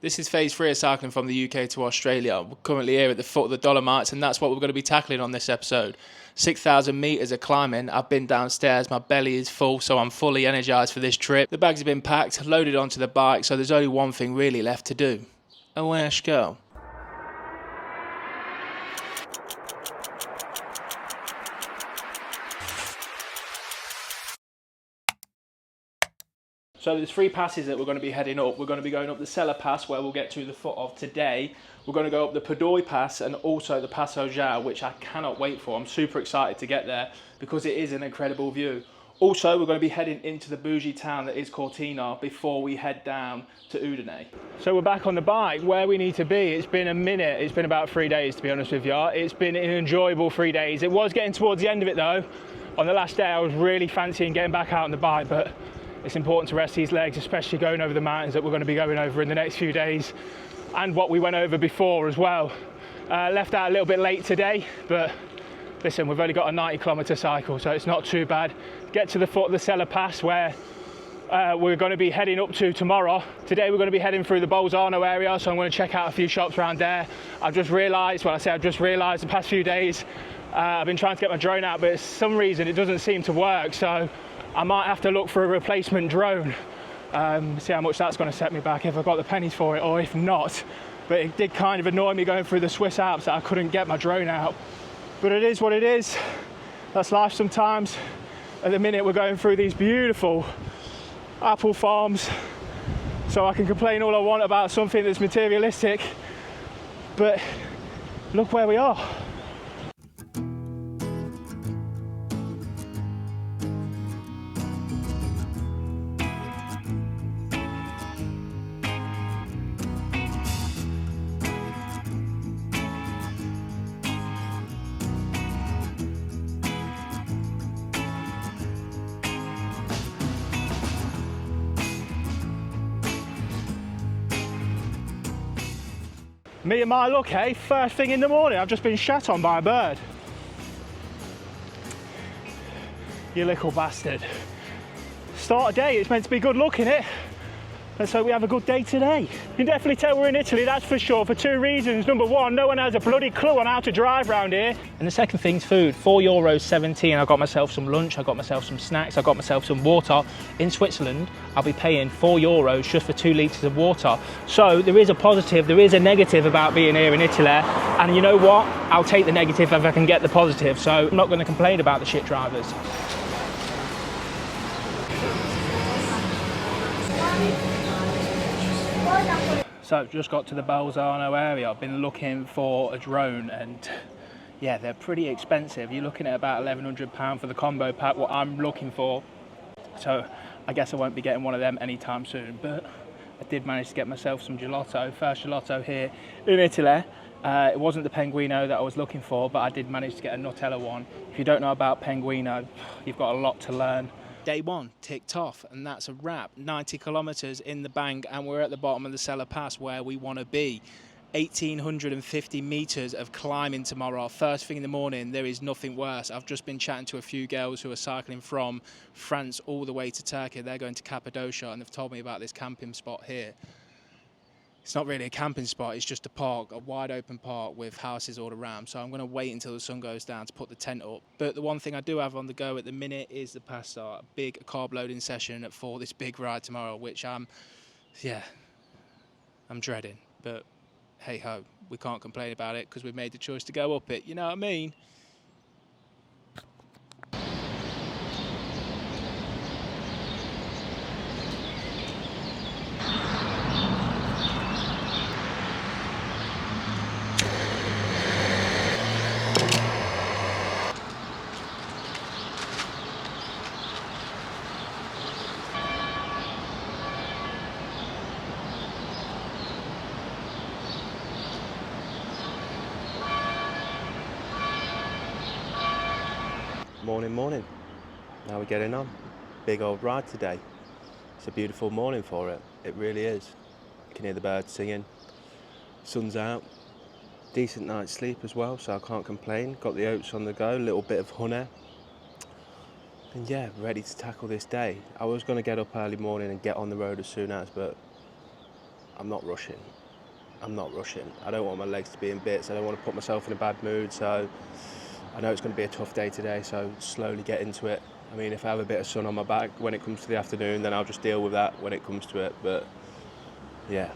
This is phase 3 of cycling from the UK to Australia. We're currently here at the foot of the Dolomites, and that's what we're going to be tackling on this episode. 6,000 metres of climbing. I've been downstairs, my belly is full, so I'm fully energised for this trip. The bags have been packed, loaded onto the bike, so there's only one thing really left to do. And where should go? So there's 3 passes that we're going to be heading up. We're going to be going up the Sella Pass, where we'll get to the foot of today. We're going to go up the Pordoi Pass and also the Paso Giau, which I cannot wait for. I'm super excited to get there because it is an incredible view. Also, we're going to be heading into the bougie town that is Cortina before we head down to Udine. So we're back on the bike where we need to be. It's been a minute. It's been about 3 days, to be honest with you. It's been an enjoyable 3 days. It was getting towards the end of it though. On the last day, I was really fancying getting back out on the bike, but it's important to rest these legs, especially going over the mountains that we're going to be going over in the next few days, and what we went over before as well. Left out a little bit late today, but listen, we've only got a 90-kilometre cycle, so it's not too bad. Get to the foot of the Sella Pass, where we're going to be heading up to tomorrow. Today we're going to be heading through the Bolzano area, so I'm going to check out a few shops around there. I've just realised the past few days I've been trying to get my drone out, but for some reason it doesn't seem to work, so I might have to look for a replacement drone. See how much that's going to set me back, if I've got the pennies for it or if not. But it did kind of annoy me going through the Swiss Alps that I couldn't get my drone out. But it is what it is. That's life sometimes. At the minute we're going through these beautiful apple farms, so I can complain all I want about something that's materialistic, but look where we are. Me and my luck, eh? First thing in the morning, I've just been shat on by a bird. You little bastard. Start a day, it's meant to be good luck, innit? Let's hope we have a good day today. You can definitely tell we're in Italy, that's for sure, for 2 reasons. Number one, no one has a bloody clue on how to drive around here. And the second thing's food. €4.17. I got myself some lunch, I got myself some snacks, I got myself some water. In Switzerland, I'll be paying €4 just for 2 litres of water. So there is a positive, there is a negative about being here in Italy. And you know what? I'll take the negative if I can get the positive. So I'm not going to complain about the shit drivers. So just got to the Bolzano area. I've been looking for a drone, and yeah, they're pretty expensive. You're looking at about £1,100 for the combo pack, what I'm looking for. So I guess I won't be getting one of them anytime soon, but I did manage to get myself some gelato, first gelato here in Italy. It wasn't the Pinguino that I was looking for, but I did manage to get a Nutella one. If you don't know about Pinguino, you've got a lot to learn. Day 1 ticked off, and that's a wrap. 90 kilometres in the bank, and we're at the bottom of the Sella Pass where we want to be. 1,850 metres of climbing tomorrow. First thing in the morning, there is nothing worse. I've just been chatting to a few girls who are cycling from France all the way to Turkey. They're going to Cappadocia, and they've told me about this camping spot here. It's not really a camping spot, it's just a park, a wide open park with houses all around. So I'm going to wait until the sun goes down to put the tent up. But the one thing I do have on the go at the minute is the Passo, a big carb loading session for this big ride tomorrow, which I'm dreading. But hey ho, we can't complain about it because we've made the choice to go up it, you know what I mean? Morning. How are we getting on? Big old ride today. It's a beautiful morning for it. It really is. You can hear the birds singing. Sun's out. Decent night's sleep as well, so I can't complain. Got the oats on the go, a little bit of honey. And yeah, ready to tackle this day. I was going to get up early morning and get on the road as soon as, but I'm not rushing. I'm not rushing. I don't want my legs to be in bits. I don't want to put myself in a bad mood. So I know it's going to be a tough day today, so slowly get into it. I mean, if I have a bit of sun on my back when it comes to the afternoon, then I'll just deal with that when it comes to it. But yeah,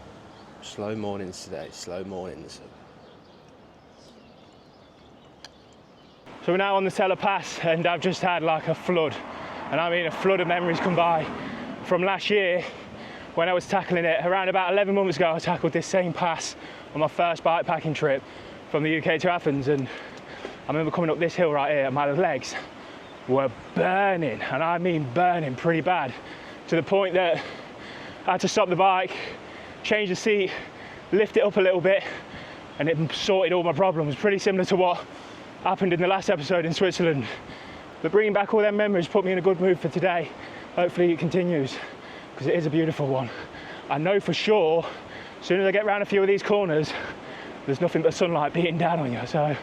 slow mornings today, slow mornings. So we're now on the Sella Pass, and I've just had like a flood, and I mean a flood of memories come by from last year when I was tackling it. Around about 11 months ago, I tackled this same pass on my first bikepacking trip from the UK to Athens, and I remember coming up this hill right here, and my legs were burning, and I mean burning pretty bad, to the point that I had to stop the bike, change the seat, lift it up a little bit, and it sorted all my problems. Pretty similar to what happened in the last episode in Switzerland. But bringing back all them memories put me in a good mood for today. Hopefully it continues, because it is a beautiful one. I know for sure, as soon as I get round a few of these corners, there's nothing but sunlight beating down on you. So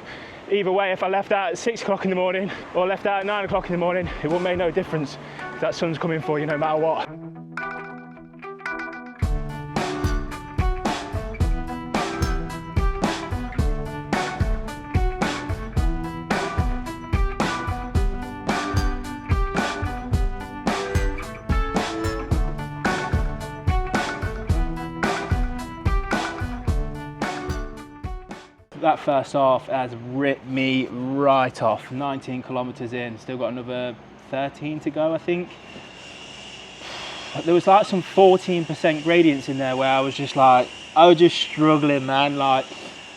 either way, if I left out at 6 o'clock in the morning or left out at 9 o'clock in the morning, it won't make no difference. That sun's coming for you no matter what. That first half has ripped me right off. 19 kilometers in, still got another 13 to go, I think. There was like some 14% gradients in there where I was just struggling, man. Like,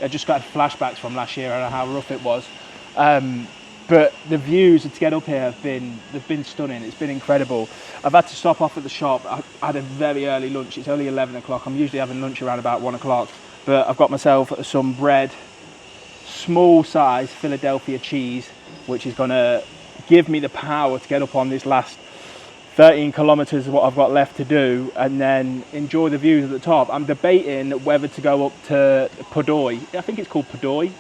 I just got flashbacks from last year and how rough it was. But the views to get up here they've been stunning. It's been incredible. I've had to stop off at the shop. I had a very early lunch. It's only 11 o'clock. I'm usually having lunch around about 1 o'clock. But I've got myself some bread, small size Philadelphia cheese, which is going to give me the power to get up on this last 13 kilometers of what I've got left to do, and then enjoy the views at the top. I'm debating whether to go up to Pordoi. I think it's called Pordoi.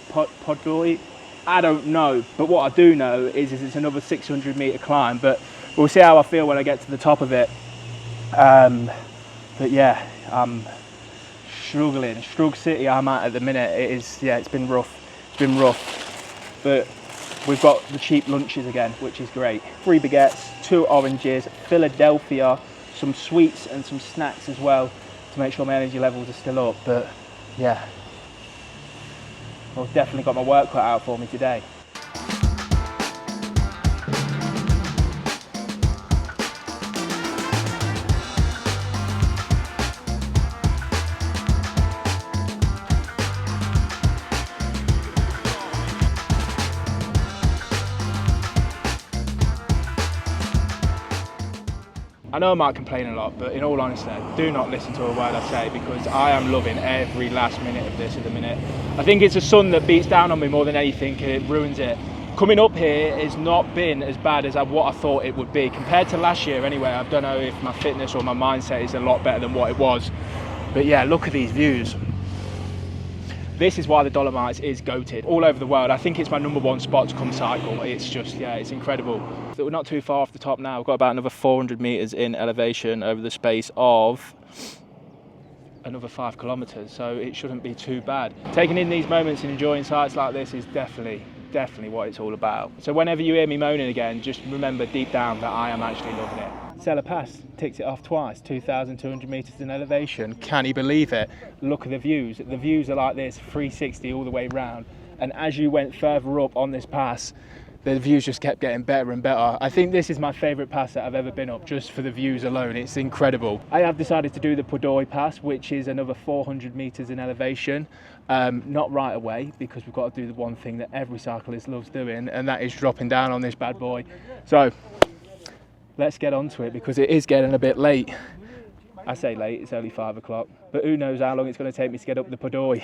Pordoi. I don't know, but what I do know is it's another 600 meter climb, but we'll see how I feel when I get to the top of it. But yeah, I'm struggling. Strug City I'm at the minute, it's been rough. It's been rough. But we've got the cheap lunches again, which is great. 3 baguettes, 2 oranges, Philadelphia, some sweets and some snacks as well to make sure my energy levels are still up. But yeah, I've definitely got my work cut out for me today. I know I might complain a lot, but in all honesty, do not listen to a word I say, because I am loving every last minute of this at the minute. I think it's the sun that beats down on me more than anything, and it ruins it. Coming up here has not been as bad as what I thought it would be. Compared to last year anyway, I don't know if my fitness or my mindset is a lot better than what it was. But yeah, look at these views. This is why the Dolomites is goated all over the world. I think it's my #1 spot to come cycle. It's just, yeah, it's incredible. So we're not too far off the top now. We've got about another 400 meters in elevation over the space of another 5 kilometers. So it shouldn't be too bad. Taking in these moments and enjoying sights like this is definitely what it's all about. So whenever you hear me moaning again, just remember deep down that I am actually loving it. Sella Pass ticked it off twice, 2,200 metres in elevation. Can you believe it? Look at the views. The views are like this, 360 all the way round. And as you went further up on this pass, the views just kept getting better and better. I think this is my favourite pass that I've ever been up, just for the views alone. It's incredible. I have decided to do the Pordoi Pass, which is another 400 metres in elevation. Not right away, because we've got to do the one thing that every cyclist loves doing, and that is dropping down on this bad boy. So let's get onto it, because it is getting a bit late. I say late, it's only 5 o'clock, but who knows how long it's going to take me to get up the Pordoi.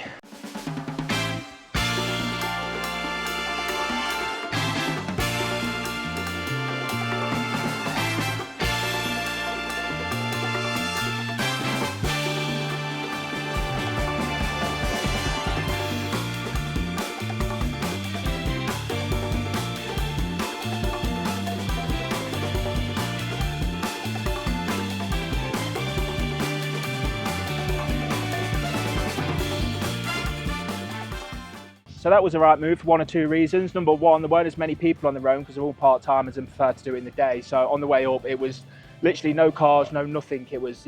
So that was the right move for one or two reasons. Number one, there weren't as many people on the road because they're all part-timers and prefer to do it in the day. So on the way up, it was literally no cars, no nothing. It was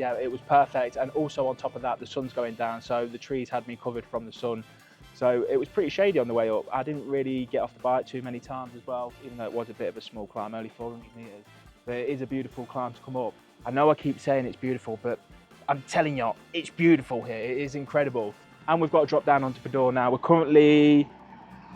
perfect. And also on top of that, the sun's going down, so the trees had me covered from the sun. So it was pretty shady on the way up. I didn't really get off the bike too many times as well, even though it was a bit of a small climb, only 400 meters. But it is a beautiful climb to come up. I know I keep saying it's beautiful, but I'm telling you, it's beautiful here. It is incredible. And we've got to drop down onto Pordoi now. We're currently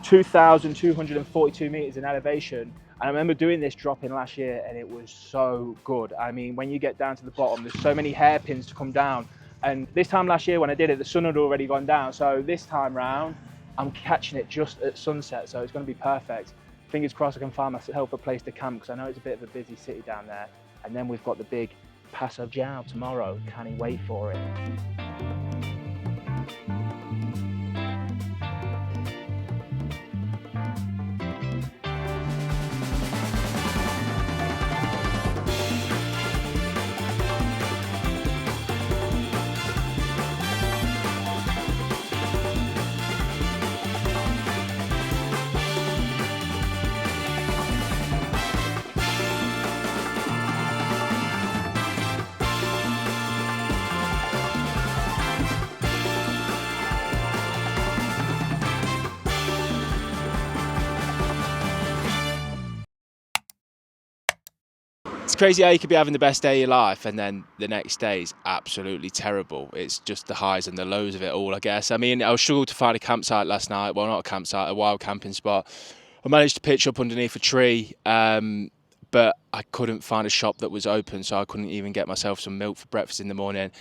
2,242 meters in elevation. And I remember doing this drop in last year and it was so good. I mean, when you get down to the bottom, there's so many hairpins to come down. And this time last year when I did it, the sun had already gone down. So this time round, I'm catching it just at sunset. So it's going to be perfect. Fingers crossed I can find myself a place to camp because I know it's a bit of a busy city down there. And then we've got the big Paso Giau tomorrow. Can't he wait for it? It's crazy how you could be having the best day of your life and then the next day is absolutely terrible. It's just the highs and the lows of it all, I guess. I mean, I struggled to find a campsite last night. Well, not a campsite, a wild camping spot. I managed to pitch up underneath a tree, but I couldn't find a shop that was open, so I couldn't even get myself some milk for breakfast in the morning.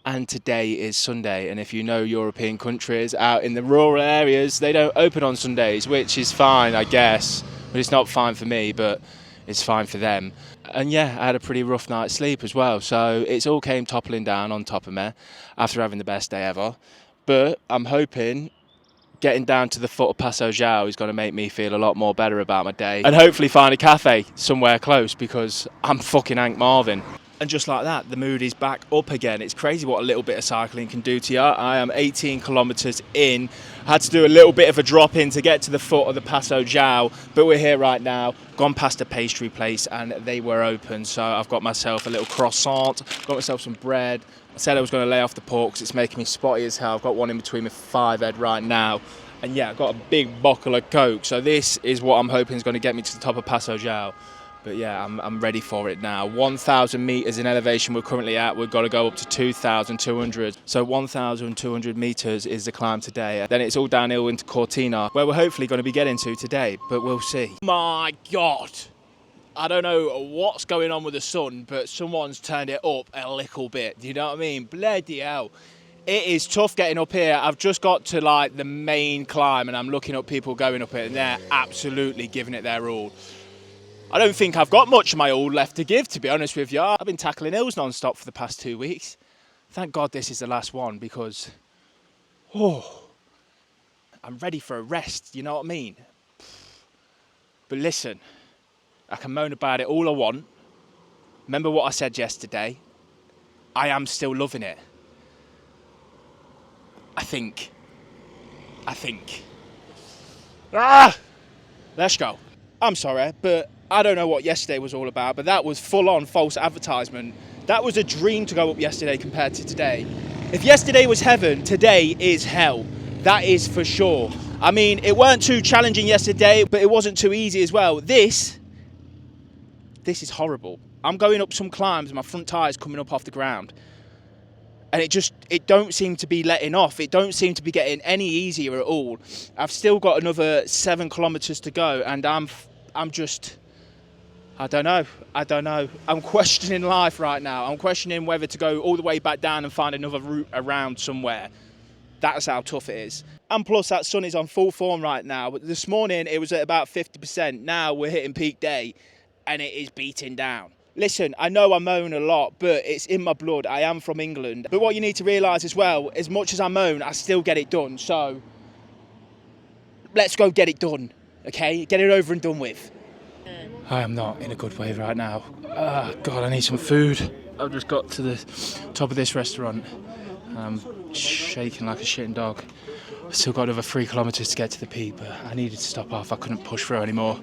And today is Sunday, and if you know European countries, out in the rural areas, they don't open on Sundays, which is fine, I guess. But it's not fine for me, but it's fine for them. And yeah, I had a pretty rough night's sleep as well, so it's all came toppling down on top of me after having the best day ever. But I'm hoping getting down to the foot of Paso Giau is going to make me feel a lot more better about my day and hopefully find a cafe somewhere close because I'm fucking Hank Marvin. And just like that, the mood is back up again. It's crazy what a little bit of cycling can do to you. I am 18 kilometres in. I had to do a little bit of a drop in to get to the foot of the Paso Giau, but we're here right now. Gone past a pastry place and they were open, so I've got myself a little croissant, got myself some bread. I said I was going to lay off the pork because it's making me spotty as hell. I've got one in between my 5 head right now. And yeah, I've got a big bottle of Coke, so this is what I'm hoping is going to get me to the top of Paso Giau. But yeah, I'm ready for it now. 1,000 metres in elevation we're currently at. We've got to go up to 2,200. So 1,200 metres is the climb today. Then it's all downhill into Cortina, where we're hopefully going to be getting to today, but we'll see. My God. I don't know what's going on with the sun, but someone's turned it up a little bit. Do you know what I mean? Bloody hell. It is tough getting up here. I've just got to like the main climb and I'm looking at people going up it and they're absolutely giving it their all. I don't think I've got much of my all left to give, to be honest with you. I've been tackling hills non-stop for the past 2 weeks. Thank God this is the last one because, I'm ready for a rest, you know what I mean? But listen, I can moan about it all I want. Remember what I said yesterday? I am still loving it. I think. Let's go. I'm sorry, but I don't know what yesterday was all about, but that was full-on false advertisement. That was a dream to go up yesterday compared to today. If yesterday was heaven, today is hell. That is for sure. I mean, it weren't too challenging yesterday, but it wasn't too easy as well. This is horrible. I'm going up some climbs and my front tyre's coming up off the ground. And it don't seem to be letting off. It don't seem to be getting any easier at all. I've still got another 7 kilometres to go and I'm just, I don't know. I'm questioning life right now. I'm questioning whether to go all the way back down and find another route around somewhere. That's how tough it is. And plus that sun is on full form right now. But this morning it was at about 50%. Now we're hitting peak day and it is beating down. Listen, I know I moan a lot, but it's in my blood. I am from England. But what you need to realise as well, as much as I moan, I still get it done. So let's go get it done, okay? Get it over and done with. I am not in a good way right now. God, I need some food. I've just got to the top of this restaurant I'm shaking like a shitting dog. I've still got another 3 kilometres to get to the peak, but I needed to stop off. I couldn't push through anymore.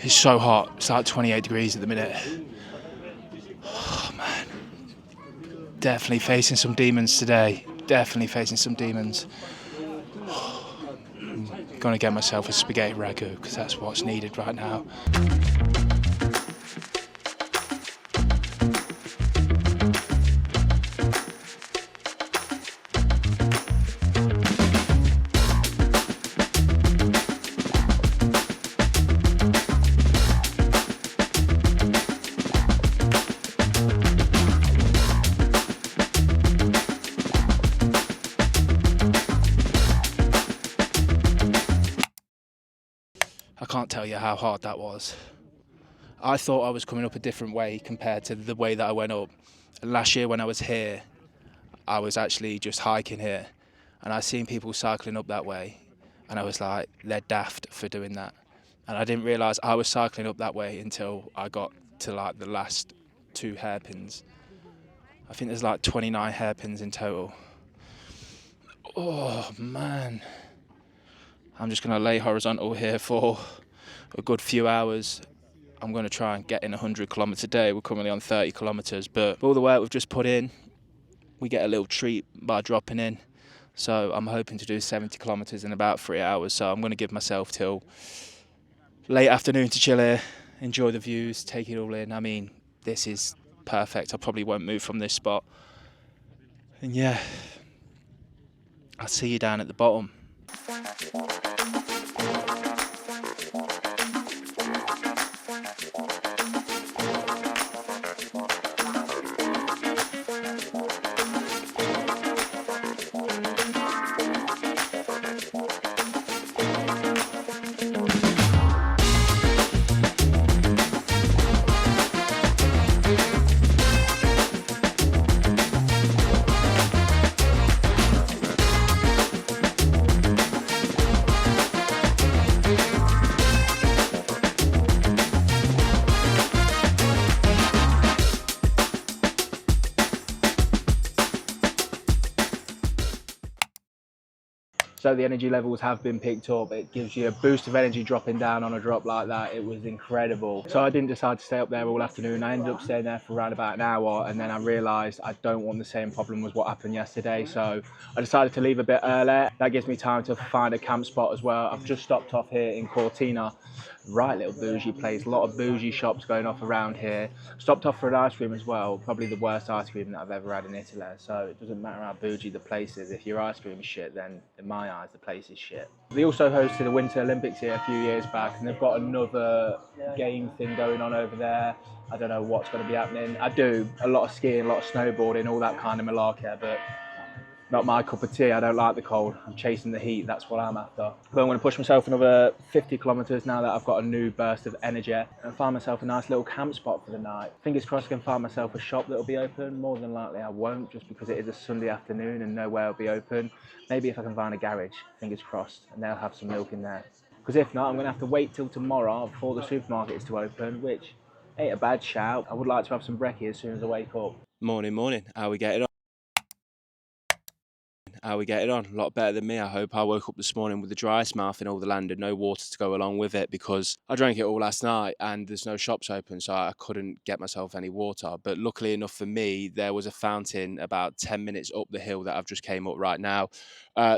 It's so hot. It's like 28 degrees at the minute. Oh, man. Definitely facing some demons today. Definitely facing some demons. I'm going to get myself a spaghetti ragu because that's what's needed right now. I can't tell you how hard that was. I thought I was coming up a different way compared to the way that I went up. Last year when I was here, I was actually just hiking here, and I seen people cycling up that way, and I was like, they're daft for doing that. And I didn't realise I was cycling up that way until I got to like the last 2 hairpins. I think there's like 29 hairpins in total. Oh man. I'm just going to lay horizontal here for a good few hours. I'm going to try and get in 100 kilometres a day. We're currently on 30 kilometres, but all the work we've just put in, we get a little treat by dropping in. So I'm hoping to do 70 kilometres in about 3 hours. So I'm going to give myself till late afternoon to chill here, enjoy the views, take it all in. I mean, this is perfect. I probably won't move from this spot. And yeah, I'll see you down at the bottom. So the energy levels have been picked up. It gives you a boost of energy dropping down on a drop like that. It was incredible. So I didn't decide to stay up there all afternoon. I ended up staying there for around about an hour, and then I realised I don't want the same problem as what happened yesterday. So I decided to leave a bit early. That gives me time to find a camp spot as well. I've just stopped off here in Cortina. Right little bougie place, a lot of bougie shops going off around here. Stopped off for an ice cream as well, probably the worst ice cream that I've ever had in Italy. So it doesn't matter how bougie the place is, if your ice cream is shit, then in my eyes the place is shit. They also hosted the Winter Olympics here a few years back, and they've got another game thing going on over there. I don't know what's going to be happening. I do a lot of skiing, a lot of snowboarding, all that kind of malarkey, but not my cup of tea. I don't like the cold. I'm chasing the heat. That's what I'm after. But I'm going to push myself another 50 kilometres now that I've got a new burst of energy, and find myself a nice little camp spot for the night. Fingers crossed I can find myself a shop that'll be open. More than likely I won't, just because it is a Sunday afternoon and nowhere will be open. Maybe if I can find a garage, fingers crossed, and they'll have some milk in there. Because if not, I'm going to have to wait till tomorrow for the supermarkets to open, which ain't a bad shout. I would like to have some brekkie as soon as I wake up. Morning, morning. How are we getting on? How are we getting on? A lot better than me, I hope. I woke up this morning with the driest mouth in all the land and no water to go along with it because I drank it all last night and there's no shops open, so I couldn't get myself any water. But luckily enough for me, there was a fountain about 10 minutes up the hill that I've just came up right now.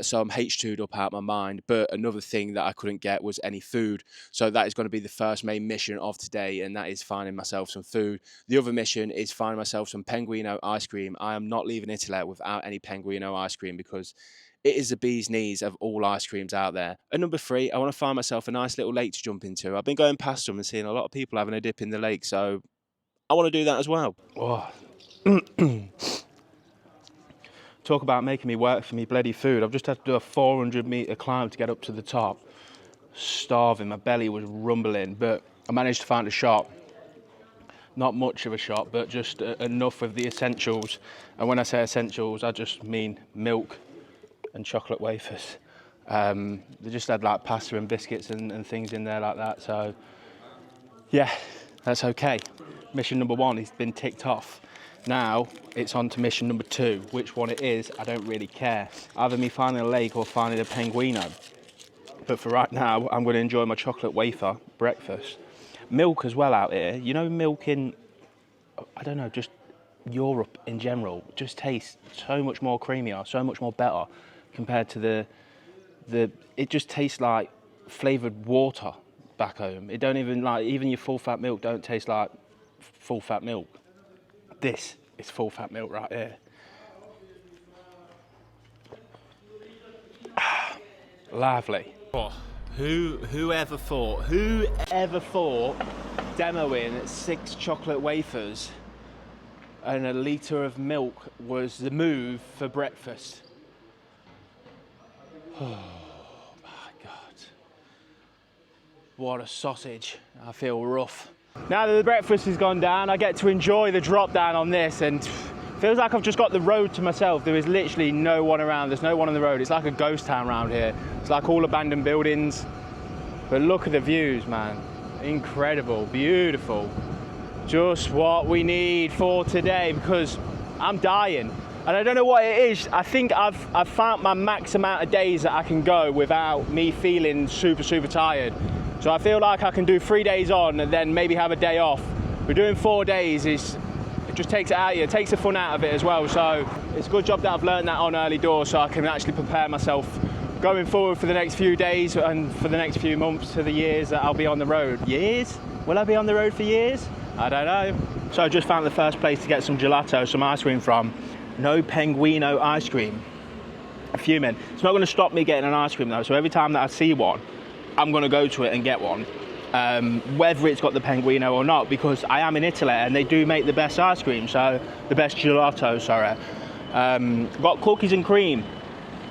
So I'm H2'd up out my mind. But another thing that I couldn't get was any food. So that is going to be the first main mission of today, and that is finding myself some food. The other mission is finding myself some Penguino ice cream. I am not leaving Italy without any Penguino ice cream because it is the bee's knees of all ice creams out there. And number 3, I want to find myself a nice little lake to jump into. I've been going past them and seeing a lot of people having a dip in the lake, so I want to do that as well. Oh. Talk about making me work for me bloody food. I've just had to do a 400-metre climb to get up to the top. Starving, my belly was rumbling, but I managed to find a shop. Not much of a shop, but just enough of the essentials. And when I say essentials, I just mean milk and chocolate wafers. They just had like pasta and biscuits and things in there like that. So yeah, that's okay. Mission number 1 has been ticked off. Now it's on to mission number 2. Which one it is, I don't really care. Either me finding a lake or finding a penguino. But for right now, I'm going to enjoy my chocolate wafer breakfast. Milk as well out here. You know, milk in, I don't know, just Europe in general, just tastes so much more creamier, so much more better compared to it just tastes like flavoured water back home. It don't even, like, even your full fat milk don't taste like full fat milk. This is full fat milk right here. Lovely. Oh, whoever thought demoing 6 chocolate wafers and a litre of milk was the move for breakfast? Oh my God. What a sausage. I feel rough. Now that the breakfast has gone down, I get to enjoy the drop down on this, and feels like I've just got the road to myself. There is literally no one around. There's no one on the road. It's like a ghost town around here. It's like all abandoned buildings. But look at the views, man. Incredible, beautiful. Just what we need for today, because I'm dying. And I don't know what it is. I think I've found my max amount of days that I can go without me feeling super, super tired. So I feel like I can do 3 days on and then maybe have a day off. But doing 4 days it just takes it out of you. It takes the fun out of it as well. So it's a good job that I've learned that on early doors, so I can actually prepare myself going forward for the next few days and for the next few months to the years that I'll be on the road. Years? Will I be on the road for years? I don't know. So I just found the first place to get some gelato, some ice cream from. No penguino ice cream. I'm fuming. It's not going to stop me getting an ice cream though, so every time that I see one, I'm going to go to it and get one. Whether it's got the penguino or not, because I am in Italy and they do make the best ice cream, so the best gelato, sorry. Got cookies and cream.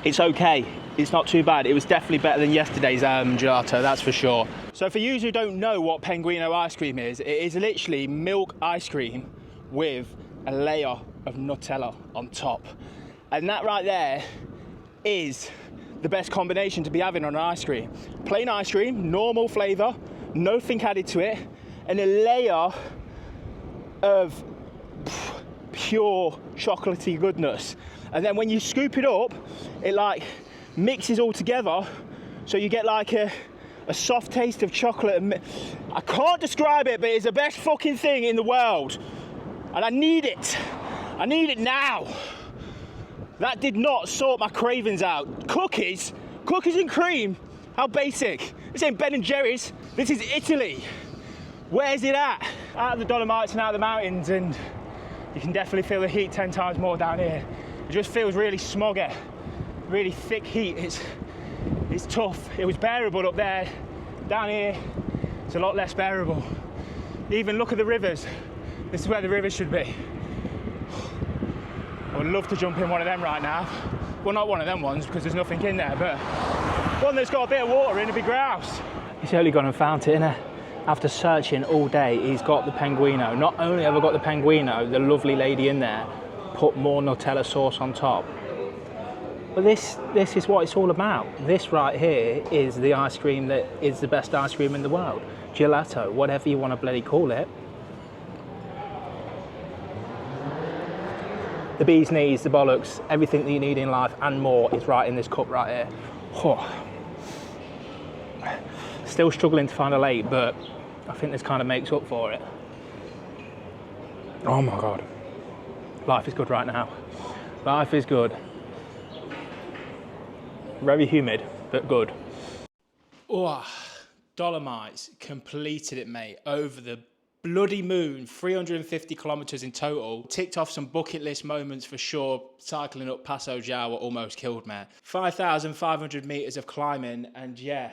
It's okay. It's not too bad. It was definitely better than yesterday's gelato, that's for sure. So for you who don't know what penguino ice cream is, it is literally milk ice cream with a layer of Nutella on top. And that right there is the best combination to be having on an ice cream. Plain ice cream, normal flavour, nothing added to it, and a layer of pure chocolatey goodness. And then when you scoop it up, it like mixes all together, so you get like a soft taste of chocolate. I can't describe it, but it's the best fucking thing in the world. And I need it. I need it now. That did not sort my cravings out. Cookies and cream, how basic. This ain't Ben and Jerry's, this is Italy. Where's it at? Out of the Dolomites and out of the mountains, and you can definitely feel the heat 10 times more down here. It just feels really smoggy, really thick heat. It's tough. It was bearable up there. Down here, it's a lot less bearable. Even look at the rivers. This is where the rivers should be. I would love to jump in one of them right now. Well, not one of them ones, because there's nothing in there, but one that's got a bit of water in, a big grouse. He's only gone and found it, innit? After searching all day, he's got the penguino. Not only have I got the penguino, the lovely lady in there put more Nutella sauce on top. But this is what it's all about. This right here is the ice cream that is the best ice cream in the world. Gelato, whatever you want to bloody call it. The bee's knees, the bollocks, everything that you need in life and more is right in this cup right here. Oh. Still struggling to find a lake, but I think this kind of makes up for it. Oh my God. Life is good right now. Life is good. Very humid, but good. Oh, Dolomites, completed it, mate. Over the bloody moon, 350 kilometers in total. Ticked off some bucket list moments for sure. Cycling up Paso Giau almost killed me. 5,500 meters of climbing, and yeah,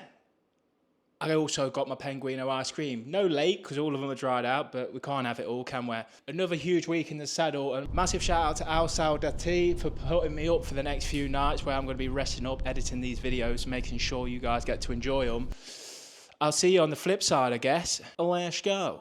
I also got my penguino ice cream. No lake, because all of them are dried out, but we can't have it all, can we? Another huge week in the saddle, and massive shout out to Al Saudati for putting me up for the next few nights where I'm going to be resting up, editing these videos, making sure you guys get to enjoy them. I'll see you on the flip side, I guess. Let's go.